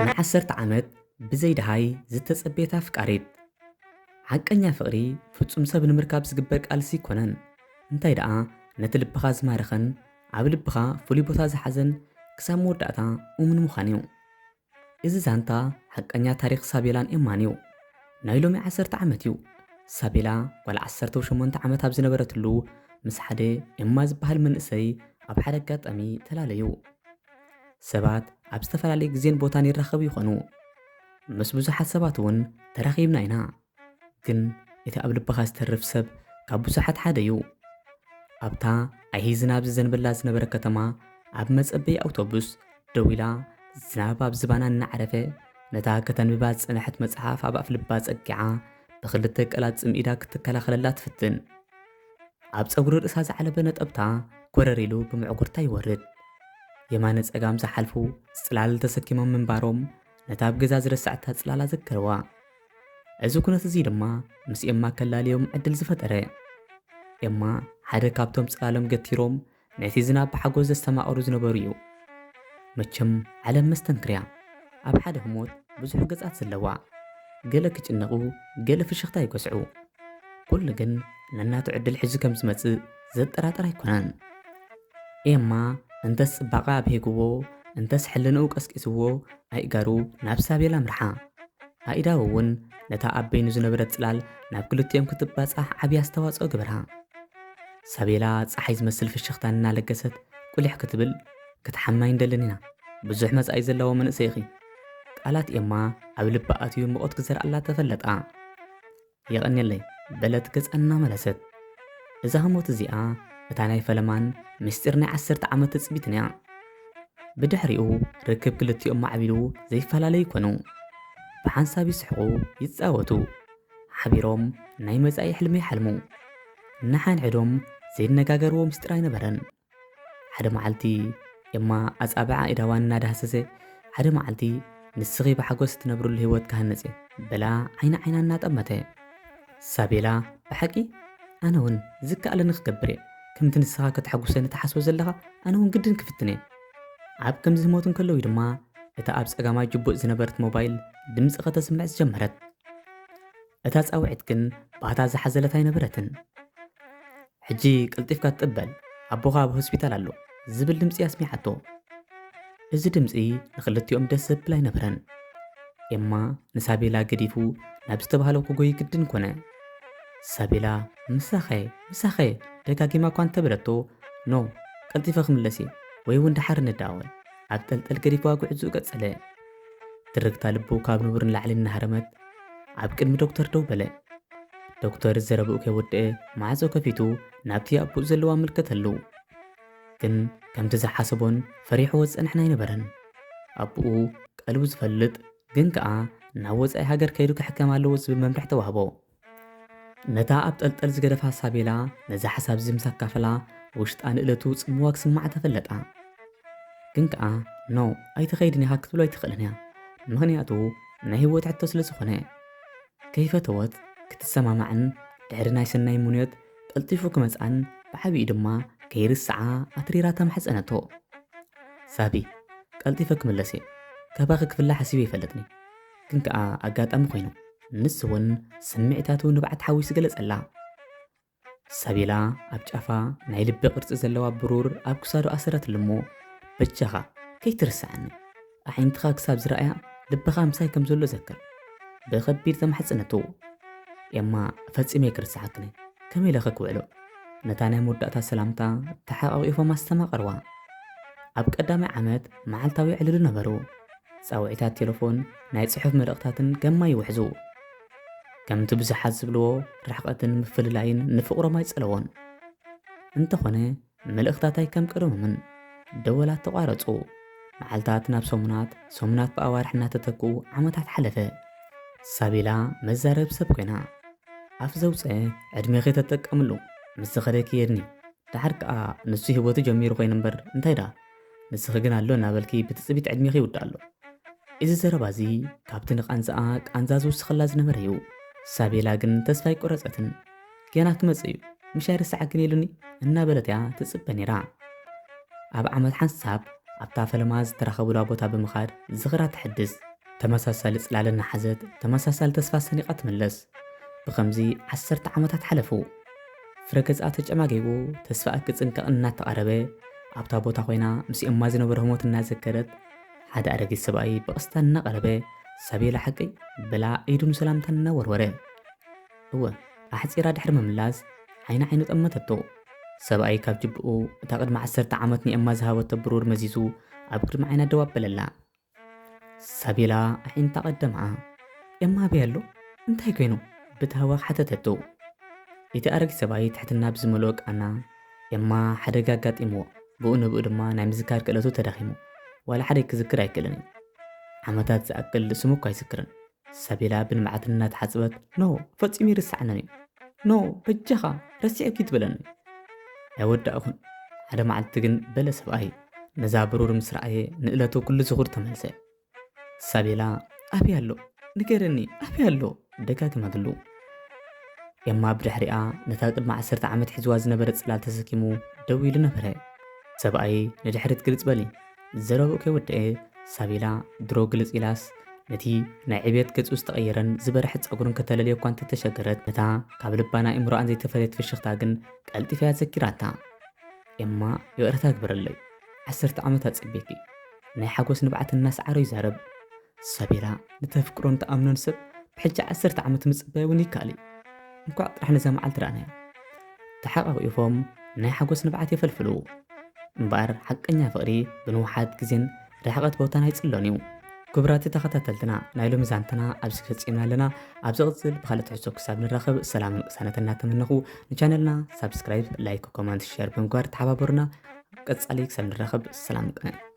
ንዓሰርተ ዓመት ብዘይድሃይ ዝተጸበየታ ፍቃሪት ሓቀኛ ፍቕሪ ፍጹም ሰብ ንምርካብ ዝግበር ቃልሲ ይኮነን እንታይ ደኣ ነቲ ልብኻ ዝማረኸን ኣብ ልብኻ ፍሉይ ቦታ ዝሓዘን ክሳብ መወዳእታ እሙን ምዃን እዩ እዚ ዛንታ ሓቀኛ ታሪኽ ሳቤላን ኤማን እዩ ናይ ሎሚ 10 ዓመት እዩ ሳቤላ ጓል 18 ዓመት ኣብ ዝነበረትሉ ምስ ሓደ ኤማ ዝበሃል መንእሰይ ኣብ ሓደ ኣጋጣሚ ተላለዩ ሰባት ኣብ ዝተፈላለየ ግዜን ቦታን ይራኸቡ ይኾኑ ምስ ብዙሓት ሰባት እውን ተራኺብና ኢና ግን እቲ ኣብ ልብኻ ዝተርፍ ሰብ ካብ ብዙሓት ሓደ እዩ ኣብታ ኣይሂ ዝናብ ዝዘንበላ ዝነበረ ከተማ ኣብ መጸበዪ ኣውቶቡስ ደው ኢላ ዝናብ ኣብ ዝባና እናዓረፈ ነታ ከተንብባ ዝጸንሐት መጽሓፍ ኣብ ኣፍ ልባ ጸጊዓ ብኽልተ ቀላጽም ኢዳ ክትከላኸለላ ትፍትን ኣብ ጸጉሪ ርእሳ ዝዓለበ ነጠብታ ጐረር ኢሉ ብምዕጉርታ ይወርድ የማነ ጸጋም ዝሓልፉ ጽላል ተሰኪሞም ምንባሮም ነታ ኣብ ገዛ ዝረሳዕታ ጽላላ ዘከርዋ እዚ ኩነት እዚ ድማ ምስ ኤማ ከላልዮም ዕድል ዝፈጠረ ኤማ ሓደ ካብቶም ጽላሎም ገቲሮም ነቲ ዝናብ ብሓጎስ ዘስተማቕሩ ዝነበሩ እዩ መቸም ዓለም መስተንክርያ ኣብ ሓደ ህሞት ብዙሕ ገጻት ዘለዋ ገለ ክጭነቑ ገለ ፍሽኽታ ይገስዑ ኩሉ ግን ነናቱ ዕድል ሒዙ ከም ዝመጽእ ዘጠራጥር ኣይኮነን ኤማ እንተስ ጽባቐ ኣብሂግዎ እንተስ ሕልንኡ ቀስቂስዎ ኣይጋሩ ናብ ሳቤላ ምርሓ ኣኢዳው እውን ነታ ኣብ በይኑ ዝነበረት ጽላል ናብ ክልቲኦም ክትባጻሕ ዓብዪ ኣስተዋጽኦ ግብራ ሳቤላ ፀሓይ ዝመስል ፍሽኽታ እናለገሰት ቁልሕ ክትብል ክትሓማይ እንደልን ኢና ብዙሕ መጻኢ ዘለዎ መንእሰይ ኢኺ ቃላት ኤማ ኣብ ልባ ኣትዩ ምቖት ክዘርኣላ ተፈለጣ የቐኒለይ በለት ገጻ እናመለሰት እዛ ህሞት እዚኣ እታ ናይ ፈለማን ምስጢር ናይ 10 ዓመት ትጽቢትን እያ ብድሕሪኡ ርክብ ክልቲኦም ማዕቢሉ ዘይፈላለዩ ይኮኑ ብሓንሳብ ይስሕቑ ይጻወቱ ሓቢሮም ናይ መጻኢ ሕልሚ ይሓልሙ እናሓንሕዶም ዘይነጋገርዎ ምስጢር ኣይነበረን ሓደ መዓልቲ ኤማ ኣጻብዓ ኢዳዋን እናዳሃሰሰ ሓደ መዓልቲ ንስኺ ብሓጎስ ትነብሩሉ ህይወት ካህነፀ በላ ዓይና ዓይና እናጠመተ ሳቤላ ብሓቂ ኣነ እውን ዝከኣለኒ ክገብር እየ ከምቲ ንስኻ ከተሓጉሰኒ ተሓስቦ ዘለኻ ኣነ እውን ግድን ክፍትነ ኣብ ከምዚ ዝሞቱን ከለዉ ድማ እታ ኣብ ጸጋማይ ጅቡእ ዝነበረት ሞባይል ድምፂ ከተስምዕ ዝጀመረት እታ ጻውዒት ግን ባታ ዝሓዘለት ኣይነበረትን ሕጂ ቅልጢፍካ ትጥበል ኣቦኻ ኣብ ሆስፒታል ኣሎ ዝብል ድምፂ ኣስሚዓቶ እዚ ድምፂ ንኽልቲኦም ደስ ዘብል ኣይነበረን ኤማ ንሳቤላ ገዲፉ ናብ ዝተባሃለ ክጎይ ግድን ኮነ ሳቤላ ምሳኸ ደጋጊማ እኳ እንተበለቶ ኖ ቀልጢፈ ክምለስ እየ ወይ እውን ድሓር ንዳወል ኣብ ጠልጠል ገዲፉ ጉዕዙኡ ቀጸለ ትርግታ ልቡ ካብ ንቡር ንላዕሊ እናሃረመት ኣብ ቅድሚ ዶክተር ደው በለ ዶክተር ዘረብኡ ከይወድአ ማዕጾ ከፊቱ ናብቲ ኣቦኡ ዘለዋ ምልከተሉ ግን ከምቲ ዝሓሰቦን ፈሪሕዎ ዝጸንሕና ኣይነበረን ኣቦኡ ቀልቡ ዝፈልጥ ግን ከኣ ናብ ወፃኢ ሃገር ከይዱ ክሕከም ኣለዎ ዝብል መምርሒ ተዋህቦ ነታ ኣብ ጠልጠል ዝገደፋ ሳቤላ ነዛ ሓሳብ እዚ ምስ ኣካፈላ ውሽጣ ንእለቱ ጽምዋ ክስማዕ ተፈለጣ ግን ከኣ ኖ ኣይትኸይድን ኢኻ ክትብሎ ኣይትኽእልን እያ ምኽንያቱ ናይ ህይወት ሕቶ ስለ ዝኾነ ከይፈተወት ክትሰማማዕን ድሕሪ ናይ ሰናይ ሙንዮት ቀልጢፉ ክመጻን ብዓብዪ ድማ ከይርስዓ ኣትሪራ ተማሕፀነቶ ሳቢ ቀልጢፈ ክምለስ እየ ከባኺ ክፍላ ሓሲበ ይፈለጥኒ ግን ከኣ ኣጋጣሚ ኮይኑ ንስ እውን ስምዒታቱ ንባዕት ሓዊሱ ገለጸላ ሳቤላ ኣብ ጫፋ ናይ ልቢ ቅርፂ ዘለዋ ብሩር ኣብ ክሳዱ ኣሰረትሉ እሞ በጃኻ ከይትርስዓኒ ኣዒንትኻ ክሳብ ዝረኣያ ልብኻ ምሳይ ከም ዘሎ ዘክር ብኸቢድ ተማሕፀነቱ ኤማ ፈጺመ ክርስዓክኒ ከመይ ኢለ ክውዕሎ ነታ ናይ መወዳእታ ሰላምታ ተሓቋቂፎም ኣስተማቐርዋ ኣብ ቀዳማይ ዓመት መዓልታዊ ዕልሉ ነበሩ ጻውዒታት ቴሌፎን ናይ ጽሑፍ መልእኽታትን ገማ ይውሕዙ ከምቲ ብዙሓት ዝብልዎ ርሕቐትን ምፍልላይን ንፍቕሮም ኣይጸለዎን እንተኾነ መልእኽታታይ ከም ቀደሞምን ደወላት ተቋረጹ መዓልታት ናብ ሰሙናት ብኣዋርሕ እናተተክኡ ዓመታት ሓለፈ ሳቤላ መዛረብ ሰብ ኮይና ኣፍ ዘውፅአ ዕድሜኺ ተጠቀምሉ ምስ ዝኸደኪ የድኒ ድሓር ከኣ ንሱ ህይወቱ ጀሚሩ ኮይኑ እምበር እንታይ ዳ ንስኺ ግን ኣሎ እናበልኪ ብትጽቢት ዕድሜኺ ይውዳእ ኣሎ እዚ ዘረባ እዚ ካብቲ ንቓንዛኣ ቃንዛ ዝውስኸላ ዝነበረ እዩ ሳቤላ ግን ተስፋ ይቆረፀትን ገና ክመጽእ እዩ ምሻይ ርስዓ ግን ኢሉኒ እናበለት እያ ትጽበ ነይራ ኣብ ዓመት ሓንሳብ ኣብታ ፈለማ ዝተረኸቡላ ቦታ ብምኻድ ዝኽራ ትሕድስ ተመሳሳሊ ጽላልን ሓዘት ተመሳሳሊ ተስፋ ሰኒቓ ትምለስ ብኸምዚ 10 ዓመታት ሓለፉ ፍረገጻ ተጨማጊቡ ተስፋ ክጽንቀቕ እናተቓረበ ኣብታ ቦታ ኮይና ምስ እማ ዝነበረ ህሞት እናዘከረት ሓደ ኣረጊት ሰብኣይ ብቕስታ እናቐረበ ሳቤላ ሓቀይ ብላ ኢዱን ሰላምታ እናወርወረ እወ ኣሕፂራ ድሕሪ ምምላስ ዓይና ዓይኑ ጠመተቶ ሰብኣይ ካብ ጅብኡ እታ ቅድሚ 10 ዓመት ንእማ ዝሃበቶ ብሩር መዚዙ ኣብ ቅድሚ ዓይና ደው ኣበለላ ሳቤላ ዓይንታ ቀደምዓ እማ ብያሎ እንታይ ኮይኑ ብታዋኽ ሓተተቶ እቲ ኣረጊት ሰብኣይ ትሕትና ብዝመልኦ ቃና እማ ሓደጋ ኣጋጢምዎ ብኡ ንብኡ ድማ ናይ ምዝካር ክእለቱ ተዳኺሙ ዋላ ሓደ ክዝክር ኣይክእልን እዩ ዓመታት ዝኣክል ስሙ እኳ ኣይዝክርን ሳቤላ ብንምዓት እናተሓፅበት ኖ ፈፂሙ ይርስዓነን እዩ ኖ በጃኻ ረሲዕኪ ትብለኒ ኣይወዳእኹን ሓደ መዓልቲ ግን በለ ሰብኣይ ነዛ ብሩር ምስ ረኣየ ንእለቱ ኩሉ ዝኹር ተመልሰ ሳቤላ ኣበይ ኣሎ ንገረኒ ኣበይ ኣሎ ደጋግመትሉ እማ ብድሕሪኣ ነታ ቅድሚ 10 ዓመት ሒዝዋ ዝነበረ ጽላል ተሰኪሙ ደው ኢሉ ነበረ ሰብኣይ ንድሕሪት ግልጽ በሊ ዘረብኡ ከይወድአ ሳቤላ ድሮ ግልጽ ኢላስ ነቲ ናይ ዕብየት ገጹ ዝተቐየረን ዝበርሐ ፀጉርን ከተለልየ እኳ እንተተሸገረት ነታ ካብ ልባና እምሮኣን ዘይተፈለየት ፍሽኽታ ግን ቀልጢፋ ዘኪራታ እማ ይቕርታ ግበረለይ 10 ዓመታት ጽቤኪ ናይ ሓጎስ ንብዓት እናሰዓሮ ይዛረብ ሳቤላ ንተፍቅሮን ተኣምኖን ሰብ ብሕጂ 10 ዓመት ምጽበይ እውን ይከኣል እንኳዕ ጥራሕ ነዛ መዓልቲ ረኣናያ ተሓቓቒፎም ናይ ሓጎስ ንብዓት የፈልፍሉ እምበር ሓቀኛ ፍቕሪ ብንውሓት ግዜን ርሕቐት ቦታን ኣይጽሎን እዩ ክቡራት ተኸታተልትና ናይ ሎሚ ዛንተና ኣብዚ ፈጺምና ኣለና ኣብ ዝቕፅል ብካልእ ትሕዝቶ ክሳብ ንራኸብ ሰላምን ቅሳነትን እናተመነኹ ንቻነልና ሳብስክራይብ ላይክ ኮመንት ሼር ብምግባር ተሓባበሩና ቀጻሊ ክሳብ ንራኸብ ሰላም ቅነ